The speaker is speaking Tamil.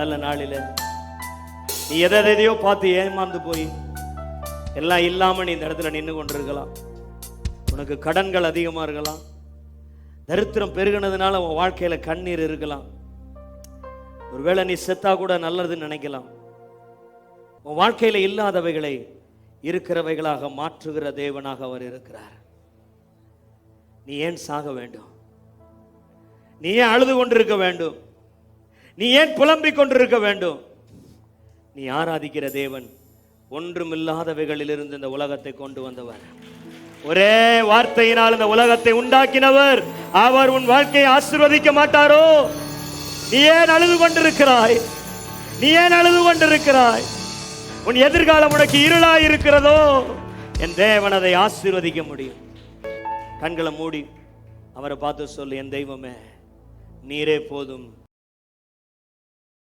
நல்ல நாளில நீ எதையோ பார்த்து ஏமாந்து போய் எல்லாம் இல்லாம நீ இந்த இடத்துல நின்று கொண்டிருக்கலாம். உனக்கு கடன்கள் அதிகமா இருக்கலாம், தரித்திரம் பெருகினதுனால உன் வாழ்க்கையில கண்ணீர் இருக்கலாம். ஒருவேளை நீ செத்தா கூட நல்லதுன்னு நினைக்கலாம். உன் வாழ்க்கையில இல்லாதவைகளை இருக்கிறவைகளாக மாற்றுகிற தேவனாக அவர் இருக்கிறார். நீ ஏன் சாக வேண்டும்? நீ ஏன் அழுது கொண்டிருக்க வேண்டும்? நீ ஏன் புலம்பிக் கொண்டிருக்க வேண்டும்? நீ ஆராதிக்கிற தேவன் ஒன்றுமில்லாதவைகளிலிருந்து இந்த உலகத்தை கொண்டு வந்தவர். ஒரே வார்த்தையினால் இந்த உலகத்தை உண்டாக்கினவர். அவர் உன் வாழ்க்கையை ஆசீர்வதிக்க மாட்டாரோ? நீ ஏன் அழுது கொண்டிருக்கிறாய்? நீ ஏன் அழுது கொண்டிருக்கிறாய்? உன் எதிர்காலம் உனக்கு இருளாய் இருக்கிறதோ? என் தேவன் அதை ஆசீர்வதிக்க முடியும். கண்களை மூடி அவரை பார்த்து சொல்லு, என் தெய்வமே, நீரே போதும்.